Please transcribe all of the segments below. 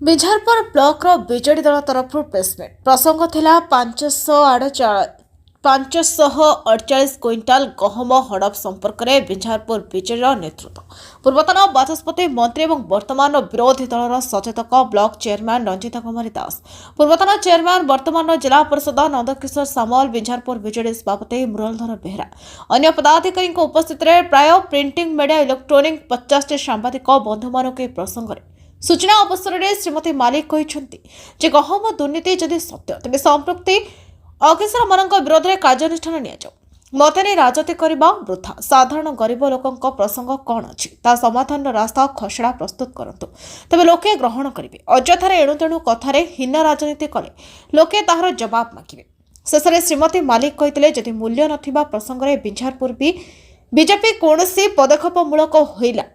ବିଝାରପୁର ବ୍ଲକର ବିଜେଡି ଦଳ ତରଫରୁ ପ୍ରେସମିଟ୍ ପ୍ରସଙ୍ଗ ଥିଲା 548 କ୍ୱିଣ୍ଟାଲ ଗହମ ହଡପ ସମ୍ପର୍କରେ ବିଝାରପୁର ବିଜେଡିର ନେତୃତ୍ୱ ପୂର୍ବତନ ବାଚସ୍ପତି ମନ୍ତ୍ରୀ ଏବଂ ବର୍ତ୍ତମାନ ବିରୋଧୀ ଦଳର ସଚେତକ ବ୍ଲକ ଚେୟାରମ୍ୟାନ୍ ରଞ୍ଜିତା କୁମାରୀ ଦାସ ପୂର୍ବତନ ଚେୟାରମ୍ୟାନ୍ ବର୍ତ୍ତମାନର ଜିଲ୍ଲା ପରିଷଦ ନନ୍ଦକିଶୋର ସାମଲ ବିଝାରପୁର ବିଜେଡି ସଭାପତି ମୁରଲୀଧର ବେହେରା ଅନ୍ୟ ପଦାଧିକାରୀଙ୍କ ଉପସ୍ଥିତିରେ ପ୍ରାୟ ପ୍ରିଣ୍ଟିଂ ମିଡିଆ ଇଲେକ୍ଟ୍ରୋନିକ୍ 50ଟି ସାମ୍ବାଦିକ ବନ୍ଧୁମାନଙ୍କୁ ଏହି ପ୍ରସଙ୍ଗରେ सूचना अवसर में श्रीमती मालिक कहते गहम दुर्नीति जदि सत्य तेज संपृक्ति अफिसर मान विरोध में कार्यानुष्ठान मतने राजनीति करने वृथा साधारण गरीब लोकों प्रसंग कौन अच्छी समाधान रास्ता खसड़ा प्रस्तुत करतु तेज लोके ग्रहण करेंगे अଯଥାରେ एणुतेणु कथार हीन राजनीति कले लोके ताहार जवाब मागे शेष में श्रीमती मालिक कहते जदि मूल्य नथिबा प्रसंग में बिझारपुर भी बीजेपी कौन पदक्षेपमूलक होइला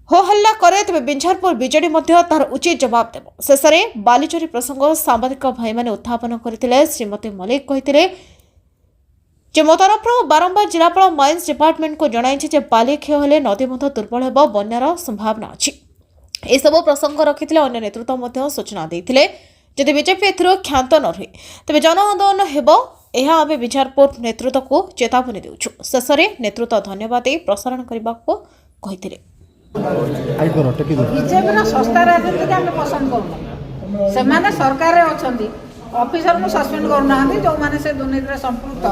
हो हल्ला करे तेज बिझारपुर बीजेडी तार उचित जवाब देव शेष में बालीचोरी प्रसंग सांबादिक भाई मैंने उत्थापन करते श्रीमती मलिक कहते मो तरफ बारंबार जिलापाल माइन्स डिपार्टमेंट को जणाई बाली क्षय हेले नदी दुर्बल हो बन्यार संभावना अच्छी यह प्रसंग रखी अन्य नेतृत्व सूचना देते जदि बीजेपी क्षांत न रहे तेज जन आंदोलन हो बिझारपुर नेतृत्व को चेतावनी देउछु शेष में नेतृत्व धन्यवाद दे प्रसारण करने को कहते बीजेपी शस्ता राजनीति आम पसंद करूँ से सरकार अच्छा ऑफिसर को सस्पेंड करना जो मैंने से दुर्नीति संपृक्त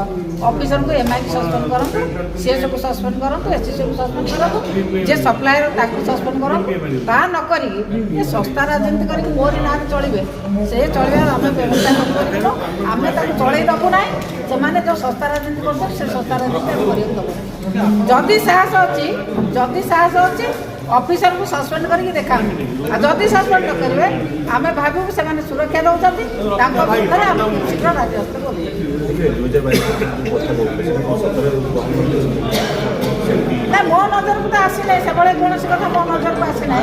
ऑफिसर को एमआई को सस्पेंड करूँ सीएस को सस्पेंड करूँ एसएससी को सस्पेंड करूँ जे सप्लायर ताको सस्पेंड करूँ ता नक सस्ता राजनीति करके मोरी ना चलिए से चलिए आम व्यवस्था आम चल देवु ना से जो सस्ता राजनीति कर सस्ता राजनीति करदेवु जदि साहस अच्छी ऑफिसर को सस्पेंड करके देखा जदि सस्पेंड न करेंगे आम भावु से सुरक्षा दौरान भितर आम शीघ्र राज्यस्थ ना मो नजर को तो आसी ना से कौन कथा मो नजर को आसी ना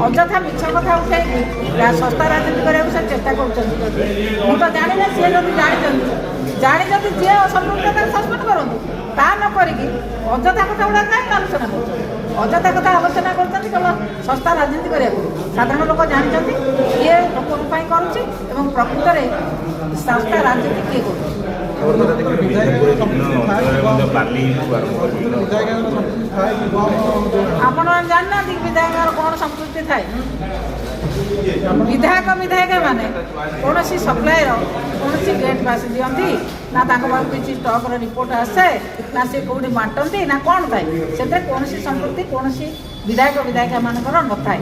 अଯଥା मिछ कथा उठे सस्ता राजनीति करने से चेष्टा कर जानी ना सी जब जानी जी असंपृक्त सस्पेंड करूँ ता नक अଯଥା कथा गुड़ा कहीं आलोचना कर अଯଥା कथा आलोचना कर केवल सस्ता राजनीति करने साधारण लोक जानते किए लोक करुच्ची प्रकृत में सस्ता राजनीति किए आप जानना विधायक कौन संपृक्ति थाए विधायक मैंने कौन सप्लायर कौन गेट पास दिखती ना किसी स्टक रिपोर्ट आसे ना सी कौटी बांटती ना कौन थाए से कौन संपृक्ति कौन विधायक मानकर न थाए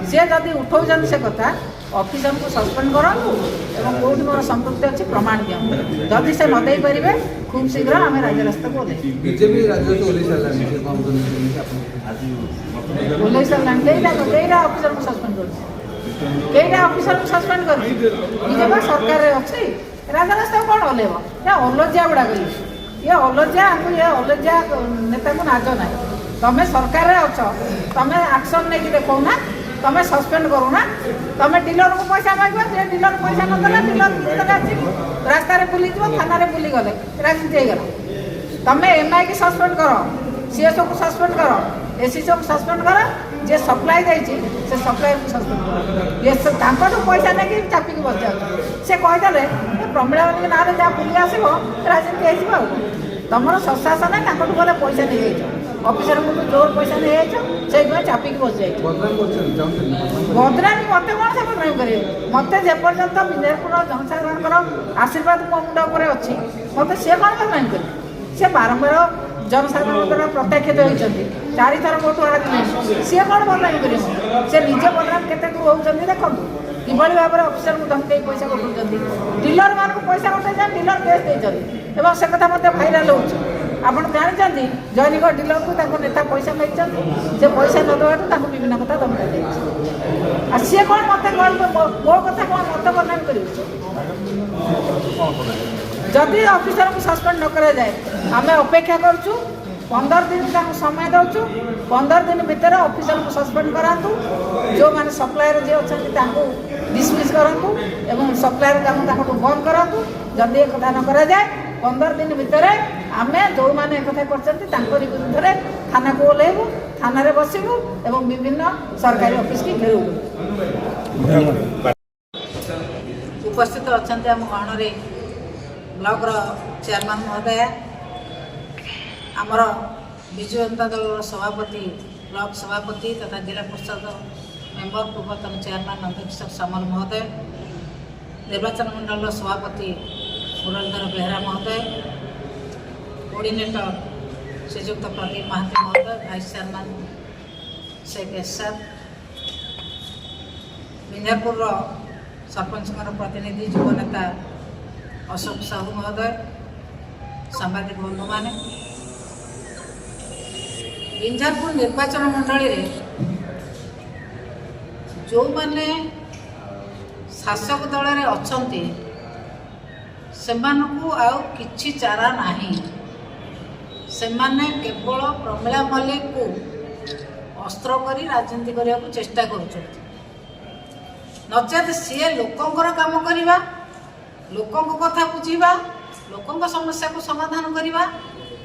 सी जदि उठाऊँ से कथा ऑफिसर को सस्पेंड करूँ और कौटी मोर संपृक्ति अच्छी प्रमाण दिखाँ जदि से न दे पारे खूब शीघ्र आम राज्य रास्ता को ओल्लै सारा ऑफिसर को सस्पेंड कर कईटा ऑफिसर को सस्पेंड कर सरकार अच्छी राज्य रास्ता कौन ओल्लैब अलजिया गुड़ा ये अलजिया नेता को नाज ना तुम सरकार अच्छ तुम एक्शन नहीं देखो ना तुम सस्पेंड करू ना तुम डीलर को पैसा मांग डीलर पैसा नदेला डीलर रास्ता बुली थाना बुली गले राजनीति होगला तुम एमआई की सस्पेंड कर सीएसओ को सस्पेंड कर एसएससी को सस्पेंड कर जे सप्लाई जाइए से सप्लायर को सस्पेंड कर ये पैसा नहीं चापिक बस जाए से कहीदे प्रमिला ना जहाँ बुली आसो राजनीति हो तुम प्रशासन गले पैसा नहीं ऑफिसर को जोर पैसा नहीं से चापिक बस जाए बदनामी मत कौन से बदनामी करेंगे मत जेपर्यंत विजयपुर जनसाधारण आशीर्वाद मो मुंड अच्छी मत सी कौन बदनामी करें सी बारंबार जनसाधारण प्रत्याख्यित होती 4 थर वोट हारी सी कौन बदनामी करें से निजे बदनाम केते होती देखो किभली भाव में ऑफिसर को धमकी पैसा कटाऊँ डीलर मान पैसा कटाई डीलर केस देते से कथा मत भाइराल हो आप जानते जैनिक डीलर को नेता पैसा मांगी से पैसा न देवा विभिन्न कथा धमका दी सी कौन मत मो कथा कौन मत बदनाम कर जदि ऑफिसर को सस्पेंड न करा जाए आम अपेक्षा करुँ 15 दिन समय दौचु 15 दिन भितर ऑफिसर को सस्पेंड करातु जो मैंने सप्लायर जी अच्छा डिसमिस करूँ एवं सप्लायर बंद करातु जदि एक कथा न करा जाए 15 दिन भितर आम जो मैंने एक कथा कर विरुद्ध थाना को ओह्लैबू थाना बसबू और विभिन्न सरकारी ऑफिस की घेरू। उपस्थित अच्छा आम गहन ब्लॉक चेयरमैन महोदय आमर विजु जनता दल सभापति ब्लॉक सभापति तथा जिला परिषद मेंबर पूर्वतन चेयरमैन नंदकिशोर सामल महोदय निर्वाचन मंडल सभापति मुरलीधर बेहरा महोदय कोऑर्डिनेटर श्रीजुक्त प्रदीप महांती महोदय भाइस चेयरमैन शेख एरशाद विंध्यापुर सरपंच प्रतिनिधि युव नेता अशोक साहू महोदय सांबादिक बंधु मैंने विंध्यापुर निर्वाचन मंडल जो मैंने शासक दल में अच्छा किछि चारा नहीं से केवल प्रमिला मल्लिक को अस्त्र कर राजनीति करने को चेष्टा कर नचेत सी लोकंर काम करवा लोकों कथा बुझा लोकों समस्या को समाधान करवा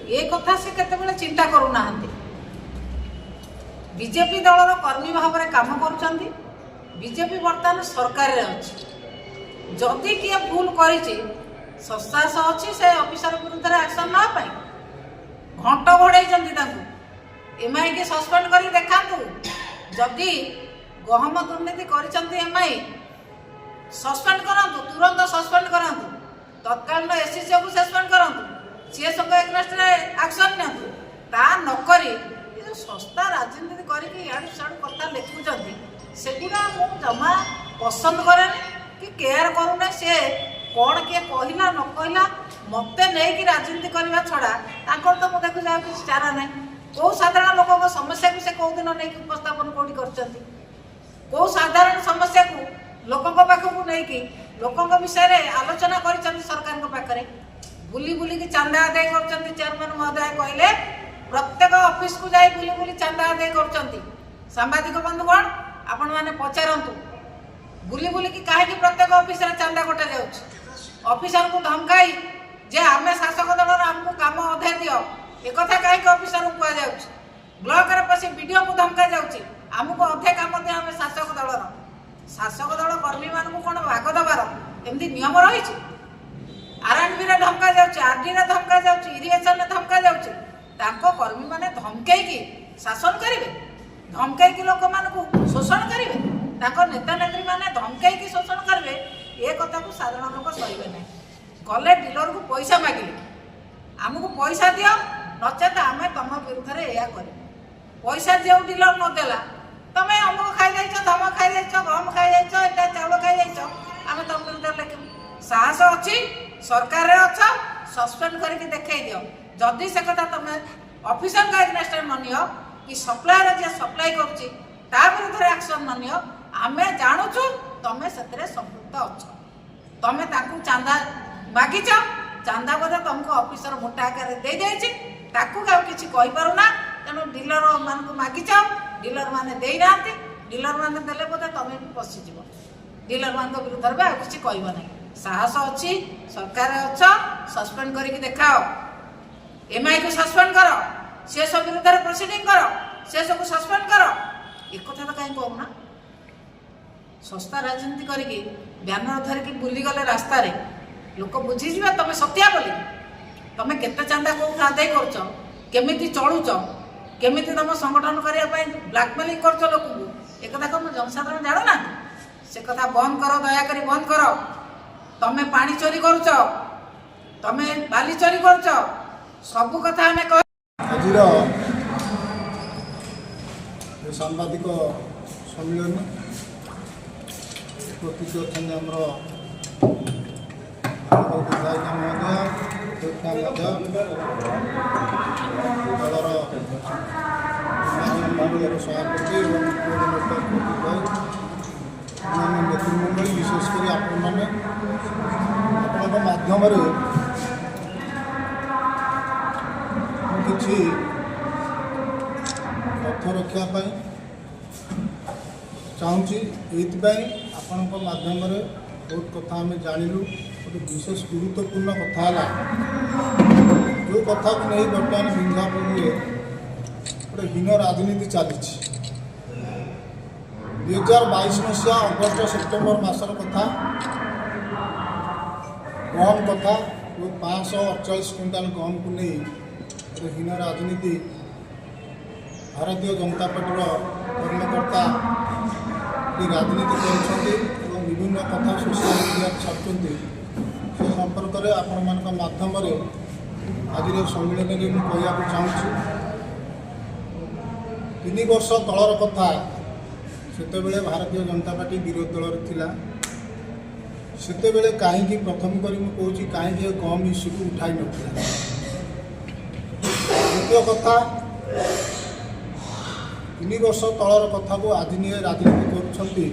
ये कथा से केतेबेले चिंता करूना बीजेपी दलर कर्मी भाव में काम करुँच बीजेपी बर्तमान सरकार रे अच्छी जदि किए भूल करी सस्तास अच्छी से ऑफिसर विरुद्ध एक्शन ना पाई घंट घोड़े एमआई की सस्पेंड कर देखा जदि गहम दुर्नीति करमआई सस्पेंड करूँ तुरंत सस्पेंड करूँ तत्कालीन एससीसी को सस्पेंड करूँ सी सब एग्नेस्ट एक्शन नि ता नक जो सस्ता राजनीति करके कथा लिखुंट सेगुड़ा मु जमा पसंद करे कि केयर करूना सी कौन किए कहला न कहला मत नहीं राजनीति करने छड़ा तो मुझे देखु जाओ कि चारा ना कौ साधारण लोक समस्या को से कौ दिन नहीं उपस्थापन कौटी कर कौ साधारण समस्या को लोकों पाखक नहीं लोकों विषय आलोचना कर सरकार पाखे बुली बुली चांदा आदाय कर चेयरमैन महोदय कहले प्रत्येक ऑफिस को जाए बुली बुली चांदा आदाय कर सांबादिक बंधुगण आपण मैंने पचारतु बुली बुली कि कहीं प्रत्येक ऑफिस चांदा कटा ऑफिसर को धमकाई जे आम शासक दल आमको कम अधे दियो एक कहीं ऑफिसर को कह ब्लॉक रे पसी वीडियो को धमका जाऊँगी आमको अधे कम दियो आम शासक दल कर्मी मान कौन भाग दबार एमती नियम रही आरएनबी रे धमका जाऊँगी आरडी रे धमका जाऊँगी इरिगेशन धमका जाऊँगी कर्मी मैंने धमकई शासन करेंगे धमकई लोक मान शोषण करेंगे नेता नेत्री मैंने धमकई शोषण करेंगे ये कथा को साधारण लोक सहे ना गले डीलर को पैसा मागिले आमको पैसा दियो नचेत आम तुम विरुद्ध या कर पैसा जो डीलर नदेला तुम अमुक खाई जाइछ धमक खाई जाइछ गहम खाई जाइछ एटा चाउल खाई जाइछ आम तुम विरुद्ध लिखू साहस अच्छी सरकार रे अच्छा सस्पेंड करके देखई दियो जदि से कथा तुम ऑफिसर का एग्नेस्ट न नियो कि सप्लायर जे सप्लाई करुच्ची ता विरुद्ध एक्शन न नियो आमे जानूचु तुम से संपृक्त अच्छ तुम चांदा मागिच चांदा बोधे तुमको ऑफिसर मोटा आकार दे कि पारुना तेणु डीलर मान को मागिच डीलर मैंने देना डीलर मैंने देले बोधे तुम भी पशिज डीलर मान विरुद्ध भी किसी कहब ना साहस अच्छी सरकार अच्छ सस्पेंड करके देखाओ एमआई को सस्पेंड कर से सब विरुद्ध प्रोसीडिंग कर से सब सस्पेंड कर एक कथा तो कहीं कहूना सस्ता राजनीति करके ब्यानर धरिकी बुलीगले रास्ता रे लोक बुझीजे तुम सत्या बोली तुम केते चांदा कौन आदाय करमी चलुच केमी तुम संगठन करने ब्लाकमेलिंग कर लोक को एक कम जनसाधारण जाणुना से कथा बंद कर दयाकोरी बंद कर तुम पानी चोरी करुच तुम बाली चोरी करुच सबू कथा आम आज सांबादिक सम्मेलन उपस्थित अच्छा विधायिका महोदय दलर सभापति और नेतृमंडल विशेषकर आपण माध्यम किसी तथ्य रखापी चाहूँगी आपण माध्यम बहुत कथा आम जानलु गोटे विशेष गुरुत्वपूर्ण कथा जो कथा को नहीं बर्तमान विंध्यापुर गोटे हीन राजनीति चली 2022 ମସିହା ଅଗଷ୍ଟ ସେପ୍ଟେମ୍ବର ମାସର କଥା ଗହମ କଥା 548 କୁଇଣ୍ଟାଲ ଗହମକୁ ନେଇ ଗୋଟେ ହୀନ ରାଜନୀତି ଭାରତୀୟ ଜନତା ପାର୍ଟିର କର୍ମକର୍ତ୍ତା ରାଜନୀତି କରୁଛନ୍ତି ଏବଂ ବିଭିନ୍ନ କଥା ସୋସିଆଲ ମିଡ଼ିଆରେ ଛାଡ଼ୁଛନ୍ତି। ସେ ସମ୍ପର୍କରେ ଆପଣମାନଙ୍କ ମାଧ୍ୟମରେ ଆଜିର ସମ୍ମିଳନୀରେ ମୁଁ କହିବାକୁ ଚାହୁଁଛି। 3 ବର୍ଷ ତଳର କଥା, ସେତେବେଳେ ଭାରତୀୟ ଜନତା ପାର୍ଟି ବିରୋଧୀ ଦଳରେ ଥିଲା। ସେତେବେଳେ କାହିଁକି ପ୍ରଥମ କରି ମୁଁ କହୁଛି କାହିଁକି ଏ ଗହମ ଇସ୍ୟୁକୁ ଉଠାଇ ନଥିଲା। ଦ୍ୱିତୀୟ କଥା, 3 ବର୍ଷ ତଳର କଥାକୁ ଆଜି ନିଏ ରାଜନୀତି କରୁଛନ୍ତି।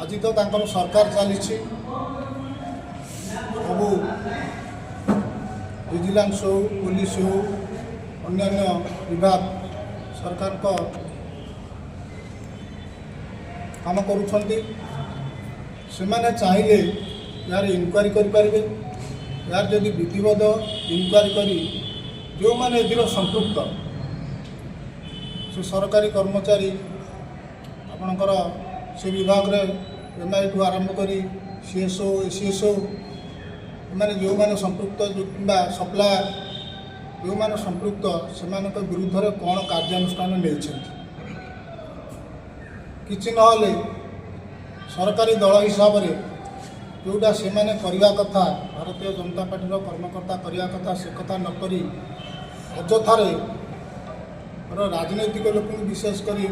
ଆଜି ତ ତାଙ୍କର ସରକାର ଚାଲିଛି, ସବୁ ଭିଜିଲାନ୍ସ ହେଉ ପୋଲିସ ହେଉ ଅନ୍ୟାନ୍ୟ ବିଭାଗ ସରକାରଙ୍କ କାମ କରୁଛନ୍ତି। ସେମାନେ ଚାହିଁଲେ ଏହାର ଇନକ୍ୱାରି କରିପାରିବେ। ଏହାର ଯଦି ବିଧିବଦ୍ଧ ଇନକ୍ୱାରି କରି ଯେଉଁମାନେ ଏଥିର ସମ୍ପୃକ୍ତ ସେ ସରକାରୀ କର୍ମଚାରୀ ଆପଣଙ୍କର ସେ ବିଭାଗରେ MIଠୁ ଆରମ୍ଭ କରି CSO SCSO ଏମାନେ ଯେଉଁମାନେ ସମ୍ପୃକ୍ତ କିମ୍ବା ସପ୍ଲାୟର ଯେଉଁମାନେ ସମ୍ପୃକ୍ତ ସେମାନଙ୍କ ବିରୁଦ୍ଧରେ କ'ଣ କାର୍ଯ୍ୟାନୁଷ୍ଠାନ ନେଇଛନ୍ତି। କିଛି ନହେଲେ ସରକାରୀ ଦଳ ହିସାବରେ ଯେଉଁଟା ସେମାନେ କରିବା କଥା, ଭାରତୀୟ ଜନତା ପାର୍ଟିର କର୍ମକର୍ତ୍ତା କରିବା କଥା, ସେ କଥା ନ କରି ଅଯଥାରେ ରାଜନୈତିକ ଲୋକଙ୍କୁ ବିଶେଷ କରି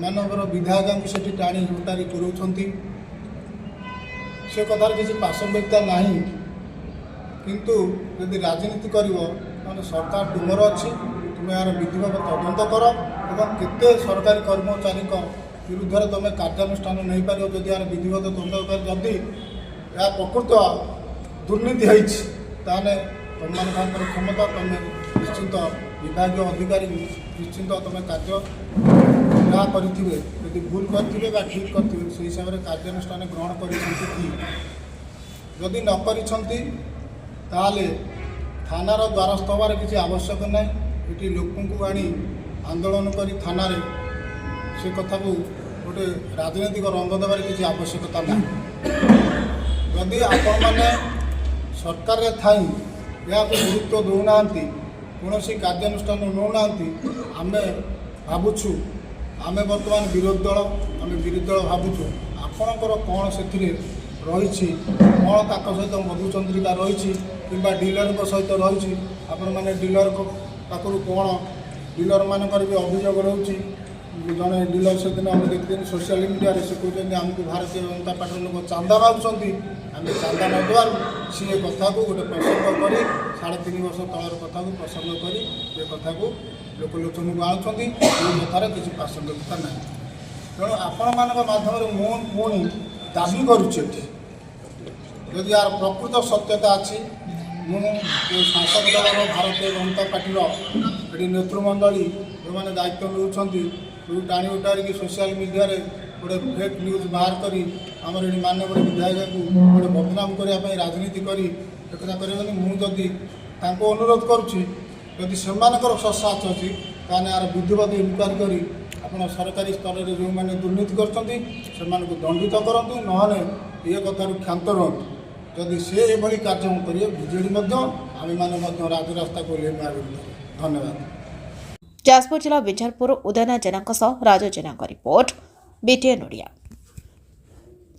ମାନଙ୍କର ବିଧାୟକଙ୍କୁ ସେଠି ଟାଣି ହୁଟାରି କରୁଛନ୍ତି। ସେ କଥାର କିଛି ପ୍ରାସଙ୍ଗିକତା ନାହିଁ। କିନ୍ତୁ ଯଦି ରାଜନୀତି କରିବ ତାହେଲେ ସରକାର ତୁମର ଅଛି, ତୁମେ ଏହାର ବିଧିବଦ୍ଧ ତଦନ୍ତ କର ଏବଂ କେତେ ସରକାରୀ କର୍ମଚାରୀଙ୍କ ବିରୁଦ୍ଧରେ ତୁମେ କାର୍ଯ୍ୟାନୁଷ୍ଠାନ ନେଇପାରିବ। ଯଦି ଏହାର ବିଧିବଦ୍ଧ ତଦନ୍ତ କରି ଯଦି ଏହା ପ୍ରକୃତ ଦୁର୍ନୀତି ହେଇଛି ତାହେଲେ ତୁମମାନଙ୍କ ହାତରେ କ୍ଷମତା, ତୁମେ ନିଶ୍ଚିନ୍ତ ବିଭାଗୀୟ ଅଧିକାରୀ ନିଶ୍ଚିନ୍ତ ତୁମେ କାର୍ଯ୍ୟ ଯାହା କରିଥିବେ, ଯଦି ଭୁଲ କରିଥିବେ ବା ଠିକ୍ କରିଥିବେ ସେହି ହିସାବରେ କାର୍ଯ୍ୟାନୁଷ୍ଠାନ ଗ୍ରହଣ କରିଛନ୍ତି କି ଯଦି ନ କରିଛନ୍ତି ତାହେଲେ ଥାନାର ଦ୍ୱାରସ୍ଥ ହେବାର କିଛି ଆବଶ୍ୟକ ନାହିଁ। ଏଠି ଲୋକଙ୍କୁ ଆଣି ଆନ୍ଦୋଳନ କରି ଥାନାରେ ସେ କଥାକୁ ଗୋଟେ ରାଜନୈତିକ ରଙ୍ଗ ଦେବାର କିଛି ଆବଶ୍ୟକତା ନାହିଁ। ଯଦି ଆପଣମାନେ ସରକାରରେ ଥାଇ ଏହାକୁ ଗୁରୁତ୍ୱ ଦେଉନାହାନ୍ତି, କୌଣସି କାର୍ଯ୍ୟାନୁଷ୍ଠାନ ନେଉନାହାନ୍ତି, ଆମେ ଭାବୁଛୁ ଆମେ ବର୍ତ୍ତମାନ ବିରୋଧୀ ଦଳ, ଆମେ ବିରୋଧୀ ଦଳ ଭାବୁଛୁ ଆପଣଙ୍କର କ'ଣ ସେଥିରେ ରହିଛି, କ'ଣ ତାଙ୍କ ସହିତ ମଧୁଚନ୍ଦ୍ରିକା ରହିଛି କିମ୍ବା ଡିଲରଙ୍କ ସହିତ ରହିଛି। ଆପଣମାନେ ଡିଲରଙ୍କ ପାଖରୁ କ'ଣ ଡିଲରମାନଙ୍କର ବି ଅଭିଯୋଗ ରହୁଛି। ଜଣେ ଡିଲର ସେଦିନ ଆମେ ଦେଖିଥିଲି ସୋସିଆଲ ମିଡ଼ିଆରେ, ସେ କହୁଛନ୍ତି ଆମକୁ ଭାରତୀୟ ଜନତା ପାର୍ଟିର ଲୋକ ଚାନ୍ଦା ମାଗୁଛନ୍ତି, ଆମେ ଚାନ୍ଦା ନ ଦେବାରୁ ସିଏ କଥାକୁ ଗୋଟେ ପ୍ରସଙ୍ଗ କରି 3.5 ବର୍ଷ ତଳର କଥାକୁ ପ୍ରସଙ୍ଗ କରି ଏ କଥାକୁ ଲୋକଲୋଚନକୁ ଆଣୁଛନ୍ତି। ଏ କଥାରେ କିଛି ପ୍ରାସଙ୍ଗିକତା ନାହିଁ। ତେଣୁ ଆପଣମାନଙ୍କ ମାଧ୍ୟମରେ ମୁଁ ପୁଣି ଦାବି କରୁଛି ଏଠି ଯଦି ଏହାର ପ୍ରକୃତ ସତ୍ୟତା ଅଛି, ମୁଁ ଯେଉଁ ଶାସକ ଦଳର ଭାରତୀୟ ଜନତା ପାର୍ଟିର ଏଠି ନେତୃମଣ୍ଡଳୀ ଯେଉଁମାନେ ଦାୟିତ୍ୱ ନେଉଛନ୍ତି, ଯେଉଁ ଟାଣି ଉଟାରିକି ସୋସିଆଲ ମିଡ଼ିଆରେ ଗୋଟେ ଫେକ୍ ନ୍ୟୁଜ୍ ବାହାର କରି ଆମର ଏଠି ମାନ୍ୟବର ବିଧାୟକଙ୍କୁ ଗୋଟେ ବଦନାମ କରିବା ପାଇଁ ରାଜନୀତି କରି ଏକଥା କରିବେନି। ମୁଁ ଯଦି ତାଙ୍କୁ ଅନୁରୋଧ କରୁଛି, ଯଦି ସେମାନଙ୍କର ସସାହସ ଅଛି ତାହେଲେ ଏହାର ବିଧିବଦ୍ଧ ଇନକ୍ୱାରି କରି ଆପଣ ସରକାରୀ ସ୍ତରରେ ଯେଉଁମାନେ ଦୁର୍ନୀତି କରୁଛନ୍ତି ସେମାନଙ୍କୁ ଦଣ୍ଡିତ କରନ୍ତୁ, ନହେଲେ ଏ କଥାରୁ କ୍ଷାନ୍ତ ରୁହନ୍ତୁ। ଯଦି ସେ ଏଭଳି କାର୍ଯ୍ୟ କରିବେ ବିଜେଡ଼ି ମଧ୍ୟ ଆମେମାନେ ମଧ୍ୟ ରାଜରାସ୍ତାକୁ ଓହ୍ଲାଇବା ବିରୁଦ୍ଧରେ। ଧନ୍ୟବାଦ। ଯାଜପୁର ଜିଲ୍ଲା ବିଚାରପୁର ଉଦୟନା ଜେନାଙ୍କ ସହ ରାଜ ଜେନାଙ୍କ ରିପୋର୍ଟ, BTN ଓଡ଼ିଆ।